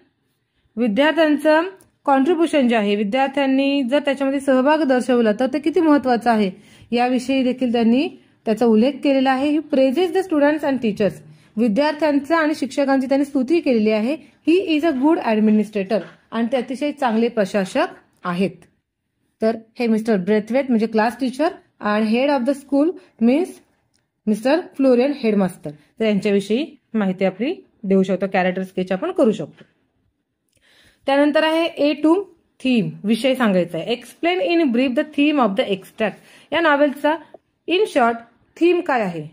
विद्यार्थ्यांचं कॉन्ट्रीब्युशन जे आहे, विद्यार्थ्यांनी जर त्याच्यामध्ये सहभाग दर्शवला तर ते किती महत्वाचं आहे याविषयी देखील त्यांनी त्याचा उल्लेख केलेला आहे. He praises the students and teachers. विद्यार्थ्यांचा आणि शिक्षकांची त्यांनी स्तुती केलेली आहे. He is a good administrator, आणि ते अतिशय चांगले प्रशासक आहेत. तर हे मिस्टर ब्रेथवेट म्हणजे क्लास टीचर, आणि head of the school means Mr Florian headmaster. तर यांच्याविषयी माहिती आपली देऊ शकतो, कॅरेक्टर स्केच आपण करू शकतो. त्यानंतर आहे ए टू थीम, विषय सांगायचा आहे. Explain in brief the theme of the extract. या नॉव्हेलचा इन शॉर्ट थीम काय आहे.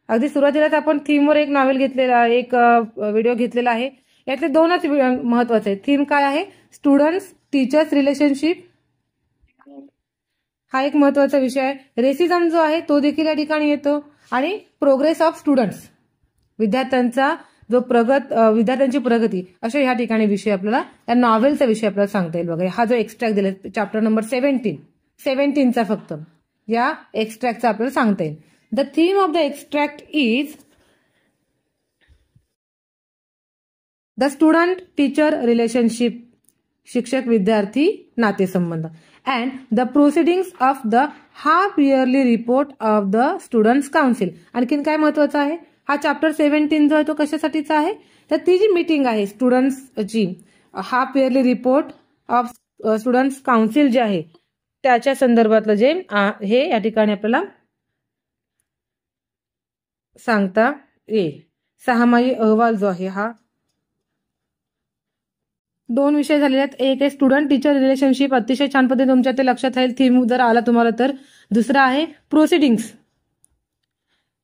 अगदी सुरुवातीलाच आपण थीमवर एक नॉव्हेल घेतलेला, एक व्हिडिओ घेतलेला आहे. यातले दोनच महत्वाचे आहेत. थीम काय आहे, स्टुडंट्स टीचर्स रिलेशनशिप, हा एक महत्वाचा विषय आहे. रेसिझम जो आहे तो देखील या ठिकाणी येतो, आणि प्रोग्रेस ऑफ स्टुडंट्स, विद्यार्थ्यांचा जो विद्यार्थ्यांची प्रगती, असे ह्या ठिकाणी विषय आपल्याला, या नॉव्हेलचा विषय आपल्याला सांगता येईल बघा. हा जो एक्स्ट्रॅक्ट दिला चॅप्टर नंबर 17चा फक्त या एक्स्ट्रॅक्टचा आपल्याला सांगता येईल. The theme of the extract is the student teacher relationship, शिक्षक विद्यार्थी नातेसंबंध, and the proceedings of the half yearly report of the students council. आणखीन काय महत्वाचं आहे, हा चॅप्टर 17 जो आहे तो कशासाठीचा आहे, तर ती जी मीटिंग आहे स्टुडंट्सची, half yearly report of students council जे आहे त्याच्या संदर्भातलं जे हे या ठिकाणी आपल्याला सांगता येईल. सहामाही अहवाल जो आहे हा 2 विषय झालेले आहेत. एक आहे स्टुडंट टीचर रिलेशनशिप, अतिशय छान पद्धतीने तुमच्या ते लक्षात राहील थीम जर आला तुम्हाला तर. दुसरा आहे प्रोसिडिंग्स.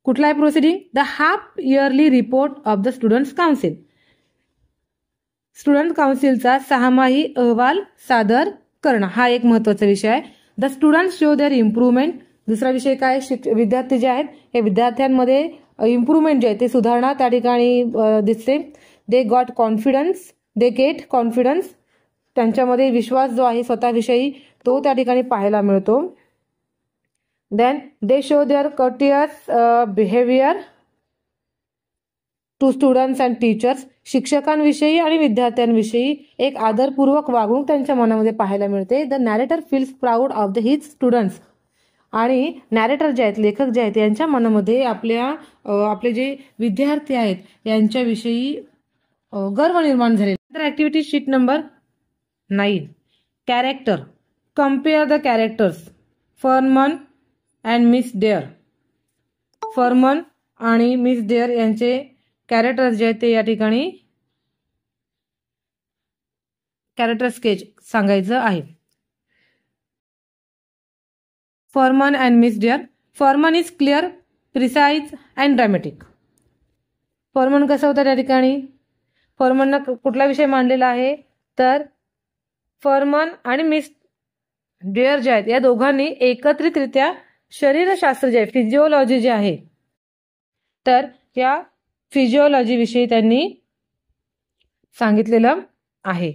कुठला आहे proceeding, the half yearly report of the students council, student काउन्सिलचा 6माही अहवाल सादर करणं, हा एक महत्वाचा विषय आहे. The student show their improvement. दुसरा विषय काय, विद्यार्थी जे आहेत हे विद्यार्थ्यांमध्ये इम्प्रूव्हमेंट जे आहे ते सुधारणा त्या ठिकाणी दिसते. They got confidence, they get confidence, त्यांच्यामध्ये विश्वास जो आहे स्वतःविषयी तो त्या ठिकाणी पाहायला मिळतो. Then they show their courteous behaviour to students and teachers, शिक्षकांविषयी आणि विद्यार्थ्यांविषयी एक आदरपूर्वक वागणूक त्यांच्या मनामध्ये पाहायला मिळते. The narrator feels proud of the his students, आणि नॅरेटर जे आहेत, लेखक जे आहेत, यांच्या मनामध्ये आपले जे विद्यार्थी आहेत यांच्याविषयी गर्व निर्माण झालेला. तर activity sheet number 9, character. Compare the characters Furman and Miss Dare. Furman आणि मिस डेअर यांचे कॅरेक्टर्स जे आहेत ते या ठिकाणी कॅरेक्टर स्केच सांगायचं आहे. Furman and Miss Dare. Furman is clear, precise and dramatic. Furman कसं होतं त्या ठिकाणी, फर्मननं कुठला विषय मांडलेला आहे, तर फर्मन आणि मिस डेअर जे आहेत या दोघांनी एकत्रितरित्या शरीरशास्त्र जे आहे, फिजिओलॉजी जे आहे, तर या फिजिओलॉजी विषयी त्यांनी सांगितलेलं आहे.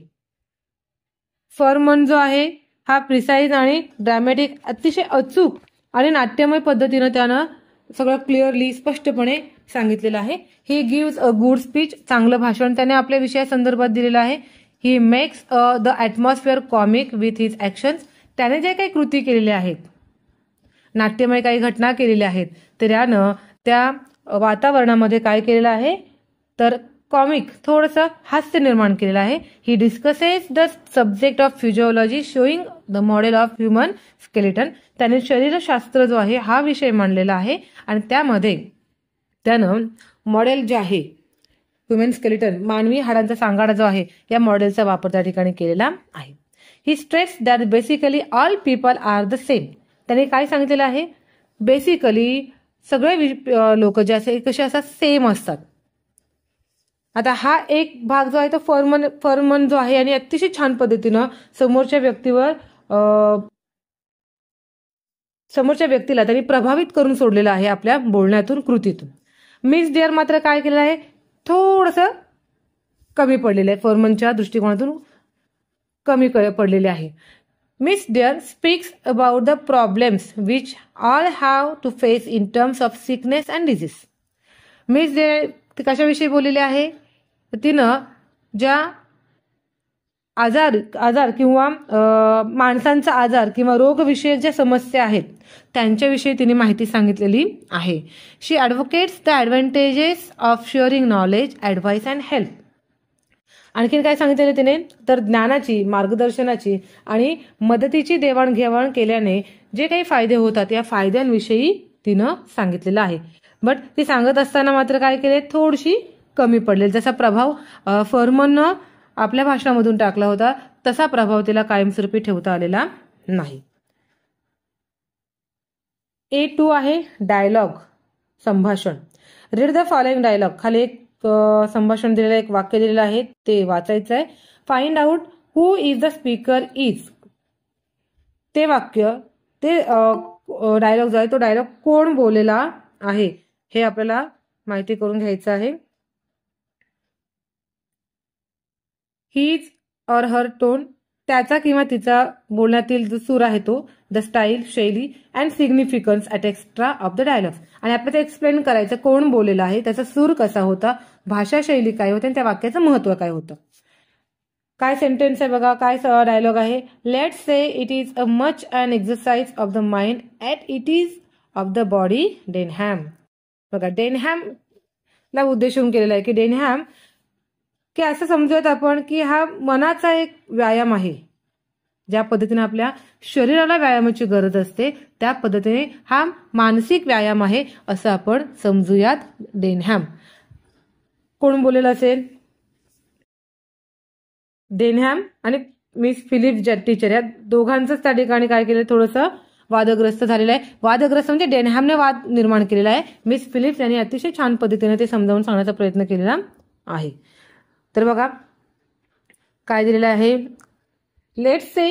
फर्मन जो आहे हा प्रिसाइज आणि ड्रॅमॅटिक, अतिशय अचूक आणि नाट्यमय पद्धतीनं त्यानं सगळं क्लिअरली स्पष्टपणे सांगितलेलं आहे. He gives a good speech, चांगलं भाषण त्याने आपल्या विषयासंदर्भात दिलेलं आहे. He makes the atmosphere comic with his actions, त्याने जे काही कृती केलेल्या आहेत, नाट्यमय काही घटना केलेल्या आहेत, तर यानं त्या वातावरणामध्ये काय केलेलं आहे, तर कॉमिक थोडंसं हास्य निर्माण केलेलं आहे. He discusses the subject of physiology showing the model of human skeleton, त्याने शरीरशास्त्र जो आहे हा विषय मांडलेला आहे आणि त्यामध्ये त्यानं मॉडेल जे आहे ह्युमन स्केलेटन, मानवी हाडांचा सांगाडा जो आहे, या मॉडेलचा वापर त्या ठिकाणी केलेला आहे. He stress that basically all people are the same, त्याने काय सांगितलेलं आहे, बेसिकली सगळे लोक जे असे कसे असतात, सेम असतात. आता हा एक भाग जो आहे तो फर्मन जो आहे आणि अतिशय छान पद्धतीनं समोरच्या व्यक्तीला त्यांनी प्रभावित करून सोडलेला आहे आपल्या बोलण्यातून, कृतीतून. मिस डेअर मात्र काय केलेलं आहे, थोडंसं कमी पडलेलं आहे, फर्मनच्या दृष्टिकोनातून कमी पडलेले आहे. Miss Dare speaks about the problems which all have to face in terms of sickness and disease. Miss Dare कशाविषयी बोललेले आहे, तिनं ज्या आजार किंवा माणसांचा आजार किंवा रोगविषयक ज्या समस्या आहेत त्यांच्याविषयी तिने माहिती सांगितलेली आहे. She advocates the advantages of sharing knowledge, advice and help. आणखीन काय सांगितलेलं तिने, तर ज्ञानाची, मार्गदर्शनाची आणि मदतीची देवाणघेवाण केल्याने जे काही फायदे होतात या फायद्यांविषयी तिनं सांगितलेलं आहे. बट ती सांगत असताना मात्र काय केले, थोडीशी कमी पडलेली. जसा प्रभाव फर्मननं आपल्या भाषणामधून टाकला होता तसा प्रभाव तिला कायमस्वरूपी ठेवता आलेला नाही. A2 आहे डायलॉग, संभाषण. Read the following dialogue. खाली एक संभाषण दिलेलं, एक वाक्य दिलेलं आहे, ते वाचायचं आहे. Find out who is the speaker is. ते वाक्य, ते डायलॉग जो आहे तो डायलॉग कोण बोललेला आहे हे आपल्याला माहिती करून घ्यायचं आहे. हिज और हर टोन, त्याचा किंवा तिचा बोलण्यातील जो सूर आहे तो, द स्टाईल शैली, and significance at extra off the dialogues. आणि आपल्याला ते एक्सप्लेन करायचं कोण बोललेलं आहे, त्याचा सूर कसा होता, भाषा शैली काय होते आणि त्या वाक्याचं महत्व काय होतं. काय सेंटेन्स आहे बघा, काय डायलॉग आहे. Let's say it is a much an exercise of the mind at it is of the body Denham. बघा डेनहॅमला उद्देशून केलेला आहे की डेनहॅम की असं समजूयात आपण की हा मनाचा एक व्यायाम आहे. ज्या पद्धतीने आपल्या शरीराला व्यायामाची गरज असते त्या पद्धतीने हा मानसिक व्यायाम आहे असं आपण समजूयात. डेनहॅम कोण बोलेलं असेल, डेनहॅम आणि मिस फिलिप्स ज्या टीचर, या दोघांचंच त्या ठिकाणी काय केलं, थोडंसं वादग्रस्त झालेलं आहे. वादग्रस्त म्हणजे डेनहॅमने वाद निर्माण केलेला आहे. मिस फिलिप्स यांनी अतिशय छान पद्धतीने ते समजावून सांगण्याचा प्रयत्न केलेला आहे. तर बघा काय दिलेलं आहे. Let's say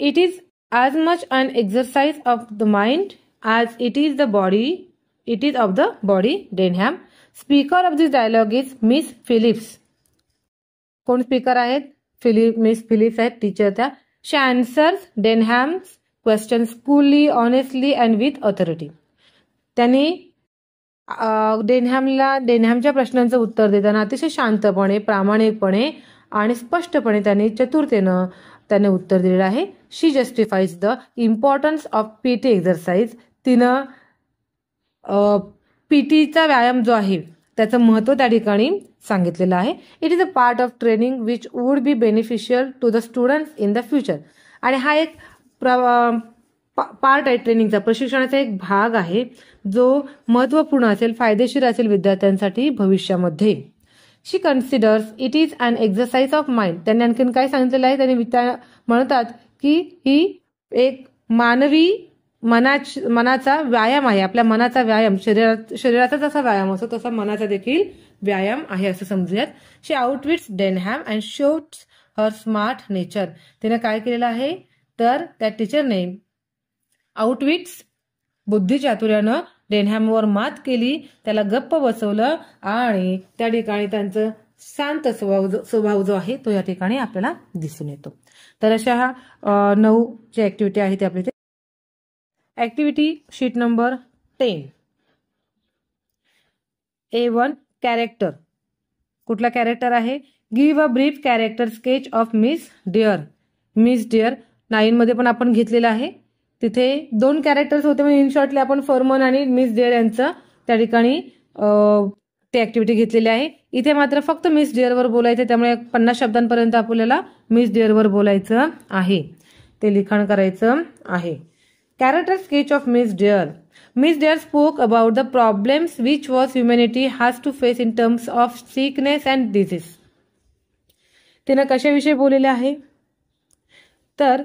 it is as much an exercise of the mind as it is of the body Denham. Speaker of this dialogue is Miss Phillips. कोण स्पीकर आहेत, मिस फिलिप्स आहेत टीचर त्या. She answers Denham's questions coolly, honestly and with authority. त्यांनी डेनहॅमच्या प्रश्नांचं उत्तर देताना अतिशय शांतपणे, प्रामाणिकपणे आणि स्पष्टपणे त्यांनी चतुरतेनं त्याने उत्तर दिलेलं आहे. She justifies the importance of PT exercise. तिनं पीटीचा व्यायाम जो आहे त्याचं महत्त्व त्या ठिकाणी सांगितलेलं आहे. It is a part of training which would be beneficial to the students in the future. आणि हा एक पार्ट आहे ट्रेनिंगचा, प्रशिक्षणाचा एक भाग आहे जो महत्त्वपूर्ण असेल, फायदेशीर असेल विद्यार्थ्यांसाठी भविष्यामध्ये. She considers it is an exercise of mind. त्यांनी आणखीन काय सांगितलेलं आहे, त्यांनी म्हणतात की ही एक मनाचा व्यायाम आहे. आपल्या मनाचा व्यायाम, शरीराचा जसा व्यायाम असतो तसा मनाचा देखील व्यायाम आहे असं समजूयात. She outwits Denham and shows her smart nature. तिने काय केलेलं आहे तर त्या टीचरने आउटविट्स बुद्धिचातुर्यानं डेनहॅमवर मात केली, त्याला गप्प बसवलं आणि त्या ठिकाणी त्यांचं शांत स्वभाव जो आहे तो या ठिकाणी आपल्याला दिसून येतो. तर अशा 9 जी ऍक्टिव्हिटी आहे ते आपल्या activity sheet number 10. A1 character. कुठला कॅरेक्टर आहे, give a brief character sketch of Miss Dear. Miss Dear 9 मध्ये पण आपण घेतलेलं आहे. तिथे 2 कॅरेक्टर्स होते म्हणजे इन शॉर्टली आपण फर्मन आणि मिस डिअर यांचं त्या ठिकाणी ते ऍक्टिव्हिटी घेतलेली आहे. इथे मात्र फक्त मिस डिअरवर बोलायचं, त्यामुळे 50 शब्दांपर्यंत आपल्याला मिस डिअरवर बोलायचं आहे, ते लिखाण करायचं आहे. Character sketch of Miss Dear. Miss Dear spoke about the problems which was humanity has to face in terms of sickness and disease. तिनं कशाविषयी बोललेले आहे तर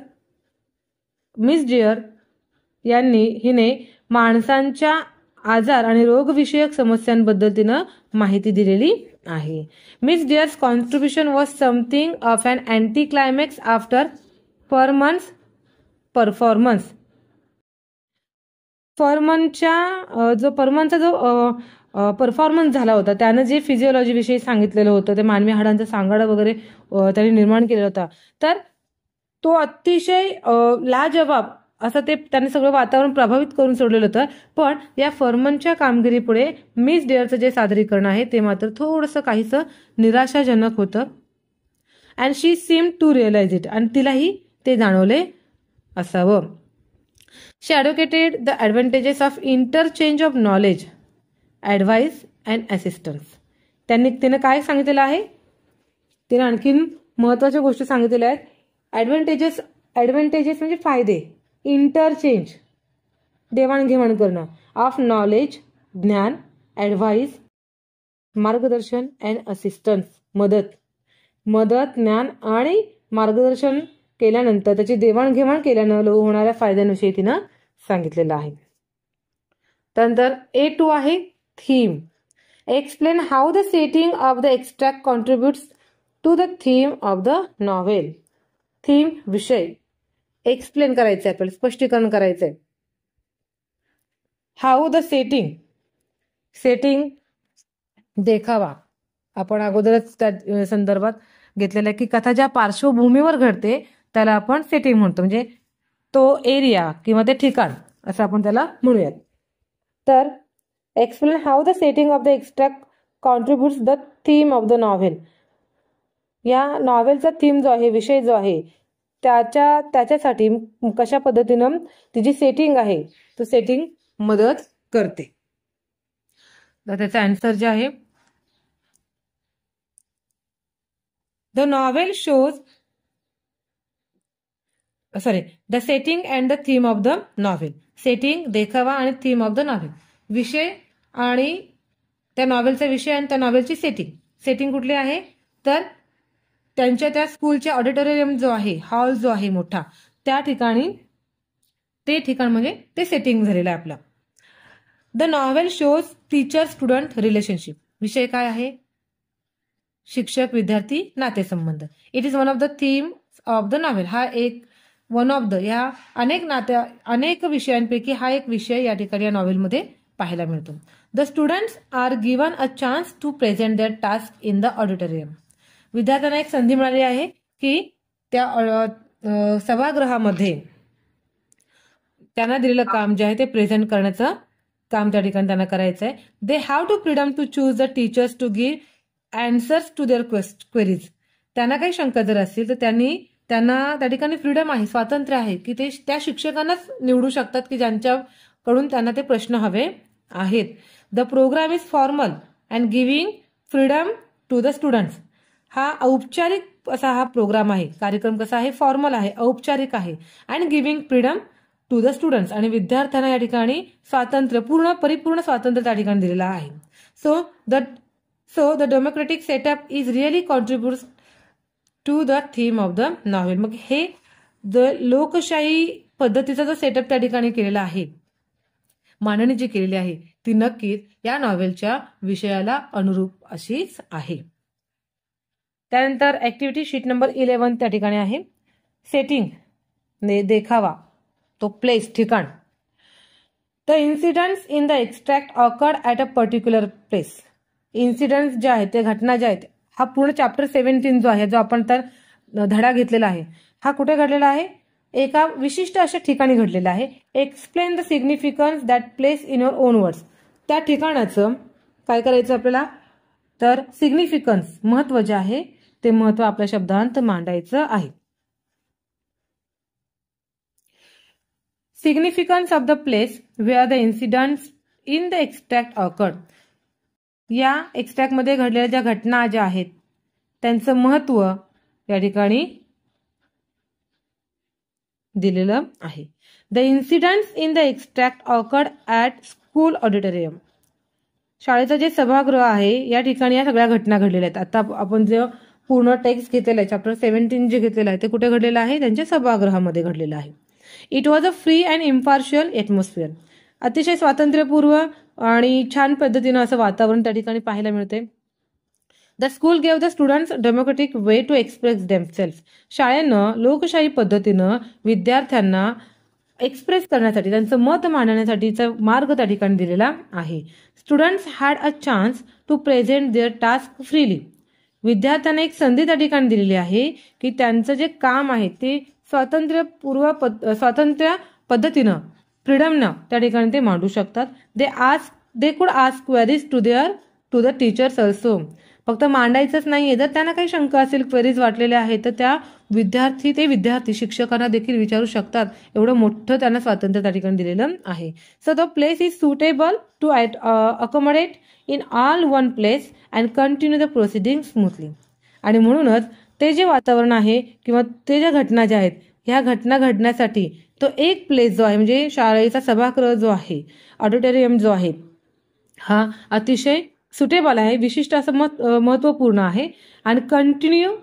मिस डिअर हिने माणसांच्या आजार आणि रोगविषयक समस्यांबद्दल तिनं माहिती दिलेली आहे. Miss Dare's contribution was something of an anti climax after Fernman's performance. फर्मनचा जो परफॉर्मन्स झाला होता त्यानं जे फिजिओलॉजी विषयी सांगितलेलं होतं, ते मानवी हाडांचा सांगाडा वगैरे त्यांनी निर्माण केलेला होता, तर तो अतिशय लाजवाब असं ते त्यांनी सगळं वातावरण प्रभावित करून सोडलेलं होतं. पण या फर्मनच्या कामगिरीपुढे मिस डिअरचं जे सादरीकरण आहे ते मात्र थोडंसं काहीसं निराशाजनक होतं. And she seem to realise it. आणि तिलाही ते जाणवले असावं. She advocated the advantages of interchange of knowledge, advice and assistance. तिनं काय सांगितलेलं आहे, तिने आणखीन महत्त्वाच्या गोष्टी सांगितलेल्या आहेत. ॲडव्हान्टेजेस म्हणजे फायदे, इंटरचेंज देवाणघेवाण करणं, ऑफ नॉलेज ज्ञान, ॲडवाईस मार्गदर्शन, अँड असिस्टन्स मदत ज्ञान आणि मार्गदर्शन केल्यानंतर त्याची देवाणघेवाण केल्यानं होणाऱ्या फायद्यांविषयी तिनं सांगितलेलं आहे. त्यानंतर A2 आहे theme. Explain how the setting of the extract contributes to the theme of the novel. Theme विषय एक्सप्लेन करायचंय, आपल्याला स्पष्टीकरण करायचंय. हाऊ द सेटिंग देखावा आपण अगोदरच त्या संदर्भात घेतलेला आहे की कथा ज्या पार्श्वभूमीवर घडते त्याला आपण सेटिंग म्हणतो, म्हणजे तो एरिया किंवा ते ठिकाण असं आपण त्याला म्हणूयात. तर explain how the setting of the extract contributes the theme of the novel. या नॉव्हेलचा थीम जो आहे, विषय जो आहे, त्याच्यासाठी कशा पद्धतीनं तिची सेटिंग आहे तो सेटिंग मदत करते. तर त्याचा आन्सर जे आहे, the novel shows the setting and the theme of the novel. Setting, देखावा आणि थीम ऑफ द नॉव्हेल, विषय आणि त्या नॉव्हेलचा विषय आणि त्या नॉव्हेलची सेटिंग. सेटिंग कुठली आहे तर त्यांच्या त्या स्कूलच्या ऑडिटोरियम जो आहे, हॉल जो आहे मोठा, त्या ठिकाणी ते ठिकाण म्हणजे ते सेटिंग झालेलं आहे आपलं. The novel shows teacher student relationship. विषय काय आहे, शिक्षक विद्यार्थी नातेसंबंध. It is one of the theme of the novel. हा एक वन ऑफ द या अनेक विषयांपैकी हा एक विषय या ठिकाणी या नॉव्हेलमध्ये पाहायला मिळतो. The students are given a chance to present their task in the auditorium. विद्यार्थ्यांना एक संधी मिळाली आहे की त्या सभागृहामध्ये त्यांना दिलेलं काम जे आहे ते प्रेझेंट करण्याचं काम त्या ठिकाणी त्यांना करायचं आहे. They have to freedom to choose the teachers to give answers to their queries. त्यांना काही शंका जर असतील तर त्यांना त्या ठिकाणी फ्रीडम आहे, स्वातंत्र्य आहे की ते त्या शिक्षकांनाच निवडू शकतात की ज्यांच्याकडून त्यांना ते प्रश्न हवे आहेत. The programme is formal and giving freedom to the students. हा औपचारिक असा हा प्रोग्राम आहे. कार्यक्रम कसा आहे, फॉर्मल आहे, औपचारिक आहे. And giving freedom to the students, आणि विद्यार्थ्यांना या ठिकाणी स्वातंत्र्य, परिपूर्ण स्वातंत्र्य त्या ठिकाणी दिलेलं आहे. So the democratic setup is really contributes to the theme of the novel. मग हे लोकशाही पद्धतीचा जो सेटअप त्या ठिकाणी केलेला आहे, मांडणी जी केलेली आहे ती नक्कीच या नॉव्हेलच्या विषयाला अनुरूप अशीच आहे. त्यानंतर ऍक्टिव्हिटी शीट नंबर 11 त्या ठिकाणी आहे. सेटिंग, देखावा, तो प्लेस, ठिकाण. The incidents in the extract awkward at a particular place. Incidents जे आहेत, ते घटना ज्या आहेत, हा पूर्ण चॅप्टर 17 जो आहे, जो आपण तर धडा घेतलेला आहे, हा कुठे घडलेला आहे, एका विशिष्ट अशा ठिकाणी घडलेला आहे. Explain the significance that place in your on words. त्या ठिकाणाचं काय करायचं आपल्याला तर सिग्निफिकन्स, महत्व जे आहे ते महत्व आपल्या शब्दांत मांडायचं आहे. Significance of the place where the incidents in the extract awkward. या एक्स्ट्रॅक्टमध्ये घडलेल्या ज्या घटना ज्या आहेत त्यांचं महत्व या ठिकाणी दिलेलं आहे. The incidents in the extract awkward at school auditorium. शाळेचं जे सभागृह आहे या ठिकाणी या सगळ्या घटना घडलेल्या आहेत. आता आपण जे पूर्ण टेक्स्ट घेतलेला आहे, चॅप्टर 17 जे घेतलेलं आहे ते कुठे घडलेलं आहे, त्यांच्या सभागृहामध्ये घडलेलं आहे. It was a free and impartial atmosphere. अतिशय स्वातंत्र्यपूर्व आणि छान पद्धतीनं असं वातावरण त्या ठिकाणी पाहायला मिळते. The school gave the students democratic way to express themself. शाळेनं लोकशाही पद्धतीनं विद्यार्थ्यांना एक्सप्रेस करण्यासाठी, त्यांचं मत मांडण्यासाठीचा मार्ग त्या ठिकाणी दिलेला आहे. Students had a chance to present their task freely. विद्यार्थ्यांना एक संधी त्या ठिकाणी दिलेली आहे की त्यांचं जे काम आहे ते स्वातंत्र्य पद्धतीनं, फ्रीडमनं त्या ठिकाणी ते मांडू शकतात. They could ask queries to the teachers also. फक्त मांडायचंच नाहीये, जर त्यांना काही शंका असेल, क्वेरीज वाटलेल्या आहेत तर त्या विद्यार्थी शिक्षकांना देखील विचारू शकतात. एवढं मोठं त्यांना स्वातंत्र्य त्या ठिकाणी दिलेलं आहे. So the place is suitable to accommodate in all one place and continue the proceeding smoothly. आणि म्हणूनच ते जे वातावरण आहे किंवा ते ज्या घटना ज्या आहेत, ह्या घटना घडण्यासाठी तो एक प्लेस जो आहे, म्हणजे शाळेचा सभागृह जो आहे, ऑडिटोरियम जो आहे, हा अतिशय सुटेबल आहे, विशिष्ट असं महत्वपूर्ण आहे. आणि कंटिन्यू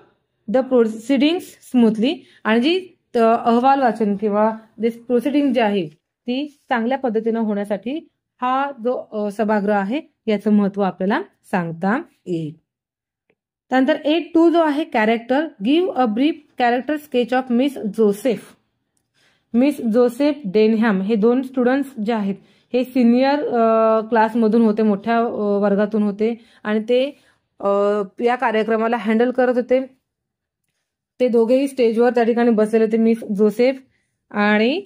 द प्रोसिडिंग्स स्मूथली. आणि जी अहवाल वाचन किंवा प्रोसिडिंग जी आहे ती चांगल्या पद्धतीनं होण्यासाठी हा जो सभागृह आहे याचं महत्व आपल्याला सांगता येईल. त्यानंतर 8.2 जो आहे character. Give a brief character sketch of Miss Joseph Denham. हे दोन स्टुडंट्स जे आहेत हे सिनियर क्लासमधून होते, मोठ्या वर्गातून होते आणि ते या कार्यक्रमाला हँडल करत होते. ते दोघेही स्टेजवर त्या ठिकाणी बसलेले होते, मिस जोसेफ आणि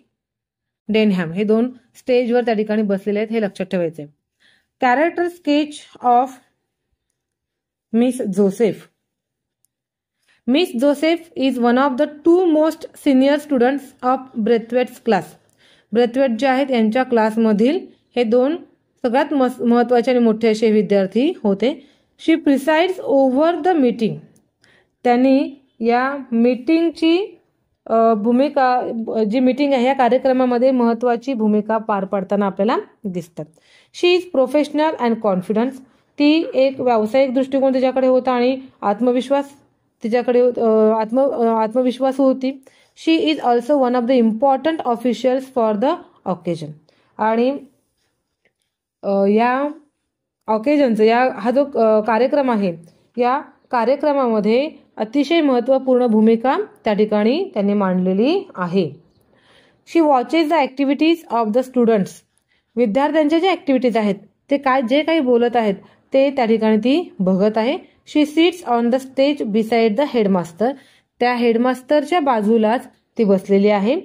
डेनहॅम हे दोन स्टेजवर त्या ठिकाणी बसलेले आहेत, हे लक्षात ठेवायचे. Character sketch of Miss Joseph. Miss Joseph is one of the 2 most senior students of Braithwaite's class. Braithwaite जे आहेत यांच्या क्लासमधील हे 2 सगळ्यात महत्त्वाचे आणि मोठे असे विद्यार्थी होते. शी प्रिसाइड्स ओव्हर द मीटिंग. त्यांनी या मीटिंगची भूमिका, जी मीटिंग आहे या कार्यक्रमामध्ये महत्त्वाची भूमिका पार पाडताना आपल्याला दिसतात. शी इज प्रोफेशनल अँड कॉन्फिडन्स. ती एक व्यावसायिक दृष्टिकोन तिच्याकडे होता आणि आत्मविश्वास तिच्याकडे आत्मविश्वासू होती. She is also one of the important officials for the occasion. आणि या ऑकेजनचं हा जो कार्यक्रम आहे या कार्यक्रमामध्ये अतिशय महत्त्वपूर्ण भूमिका त्या ठिकाणी त्यांनी मांडलेली आहे. She watches the activities of the students. विद्यार्थ्यांच्या ज्या ॲक्टिव्हिटीज आहेत ते जे काही बोलत आहेत ते त्या ठिकाणी ती बघत आहे. She sits on the stage beside the headmaster. त्या हेडमास्टरच्या बाजूलाच ती बसलेली आहे.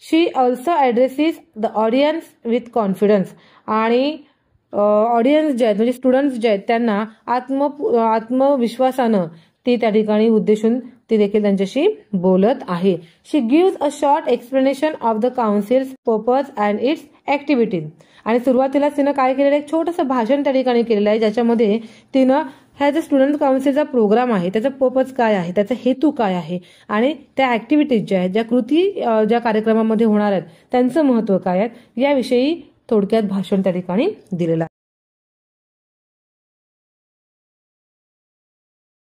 She also addresses the audience with confidence. आणि ऑडियन्स जे आहेत म्हणजे स्टुडंट्स जे आहेत त्यांना आत्मविश्वासानं ती त्या ठिकाणी उद्देशून ती देखील त्यांच्याशी बोलत आहे. She gives a short explanation of the council's purpose and its activities. आणि सुरुवातीलाच तिनं काय केलेलं आहे, एक छोटंसं भाषण त्या ठिकाणी केलेलं आहे ज्याच्यामध्ये तिनं ह्या जो स्टुडंट काउन्सिलचा प्रोग्राम आहे त्याचा पर्पज काय आहे, त्याचा हेतू काय आहे आणि त्या ॲक्टिव्हिटीज ज्या आहेत, ज्या कृती ज्या कार्यक्रमामध्ये होणार आहेत त्यांचं महत्त्व काय आहे याविषयी थोडक्यात भाषण त्या ठिकाणी दिलेलं आहे.